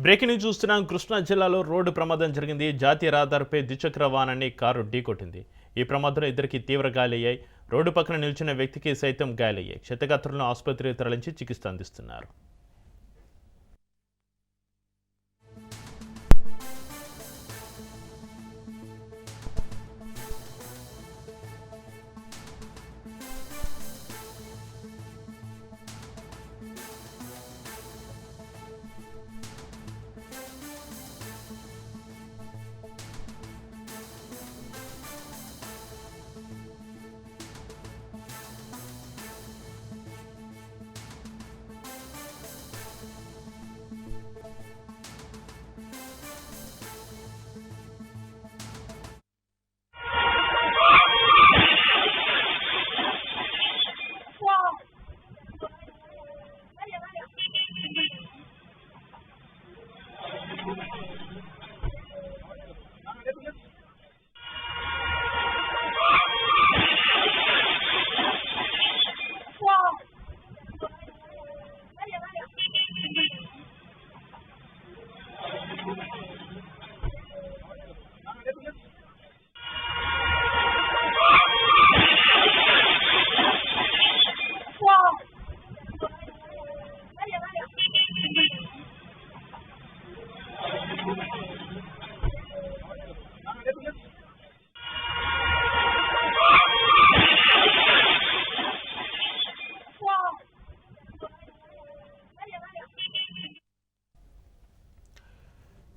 Breaking news చూస్తున్నాం. కృష్ణా జిల్లాలో road ప్రమాదం జరిగింది. జాతీయ రహదారిపై ద్విచక్ర వాహనాన్ని కారు ఢీకొట్టింది. ఈ ప్రమాదంలో ఇద్దరికి తీవ్ర గాయాలయ్యాయి. రోడ్డు పక్కన నిల్చున్న వ్యక్తికి సైతం గాయాలయ్యాయి. క్షతగాత్రులను ఆసుపత్రికి తరలించి చికిత్స అందిస్తున్నారు.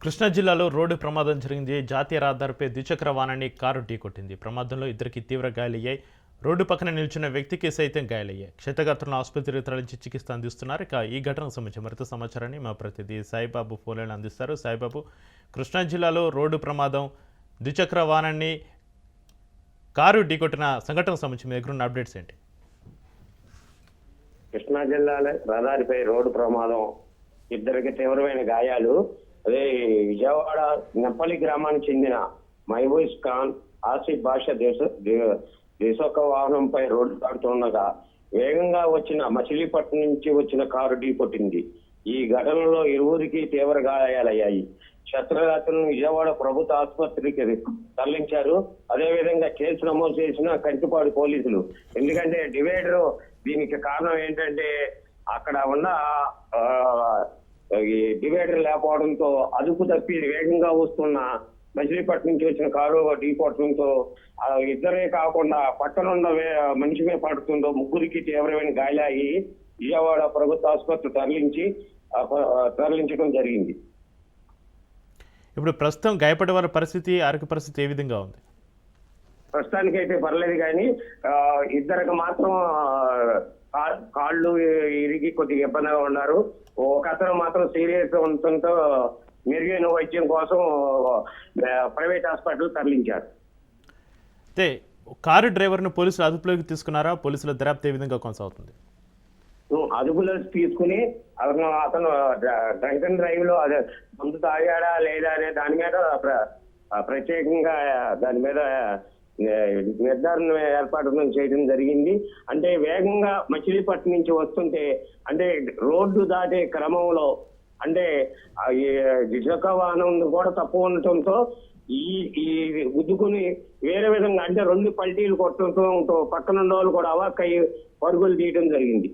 కృష్ణా జిల్లాలో రోడ్డు ప్రమాదం జరిగింది. జాతీయ రహదారిపై ద్విచక్ర వాహనాన్ని కారు ఢీకొట్టింది. ప్రమాదంలో ఇద్దరికి తీవ్ర గాయాలయ్యాయి. రోడ్డు పక్కన నిల్చున్న వ్యక్తికి సైతం గాయాలయ్యాయి. క్షతగాత్రులను ఆసుపత్రికి తరలించి చికిత్స అందిస్తున్నారు. ఇక ఈ ఘటనకు సంబంధించి మరింత సమాచారాన్ని మా ప్రతినిధి సాయిబాబు ఫోన్లైన్ అందిస్తారు. సాయిబాబు, కృష్ణా జిల్లాలో రోడ్డు ప్రమాదం, ద్విచక్ర వాహనాన్ని కారు ఢీకొట్టిన సంఘటనకు సంబంధించి మీ దగ్గర ఉన్న అప్డేట్స్ ఏంటి? కృష్ణా జిల్లాలో రహదారిపై రోడ్డు ప్రమాదం, ఇద్దరికి తీవ్రమైన గాయాలు. అదే విజయవాడ నెప్పలి గ్రామానికి చెందిన మహబూజ్ ఖాన్ ఆసిఫ్ బాషా దేశొక్క వాహనంపై రోడ్డు దాటుతుండగా వేగంగా వచ్చిన మచిలీపట్నం నుంచి వచ్చిన కారు ఢీకొట్టింది. ఈ ఘటనలో ఇరువురికి తీవ్ర గాయాలయ్యాయి. క్షతగాత్రులను విజయవాడ ప్రభుత్వ ఆసుపత్రికి తరలించారు. అదేవిధంగా కేసు నమోదు చేసిన కంటిపాడు పోలీసులు. ఎందుకంటే డివైడర్ దీనికి కారణం ఏంటంటే అక్కడ ఉన్న ఈ డివైడర్ లేకపోవడంతో అదుపు తప్పి వేగంగా వస్తున్న మచిలీపట్నం నుంచి వచ్చిన కారు ఢీకొట్టడంతో ఇద్దరే కాకుండా పక్కన ఉన్న మనిషి మీద పడుతుందో ముగ్గురికి తీవ్రమైన గాయాలయ్యి విజయవాడ ప్రభుత్వ ఆసుపత్రి తరలించడం జరిగింది. ఇప్పుడు ప్రస్తుతం గాయపడే వారి పరిస్థితి, ఆరోగ్య పరిస్థితి ఏ విధంగా ఉంది? ప్రస్తుతానికి అయితే పర్లేదు, కానీ ఇద్దరికి మాత్రం కాళ్ళు ఇరిగి కొద్దిగా ఇబ్బందిగా ఉన్నారు. ఒక అతను మాత్రం సీరియస్ ఉండటంతో మెరుగైన వైద్యం కోసం ప్రైవేట్ హాస్పిటల్ తరలించారు. అయితే కారు డ్రైవర్ను పోలీసులు అదుపులోకి తీసుకున్నారా? పోలీసుల దర్యాప్తు ఏ విధంగా కొనసాగుతుంది? అదుపులో తీసుకుని అతను డ్రంక్ అండ్ డ్రైవ్ లో అదే ముందు తాగాడా లేదా అనే దాని మీద ప్రత్యేకంగా దాని మీద నిర్ధారణ ఏర్పాటు చేయడం జరిగింది. అంటే వేగంగా మచిలీపట్నం నుంచి వస్తుంటే అంటే రోడ్డు దాటే క్రమంలో అంటే ద్విచక్ర వాహనం కూడా తక్కువ ఉండటంతో ఈ గుద్దుకుని వేరే విధంగా అంటే రెండు పల్టీలు కొట్టడంతో పక్కన ఉన్న వాళ్ళు కూడా అవాక్కయ్యి పరుగులు తీయడం జరిగింది.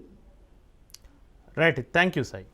Right, thank you Sai.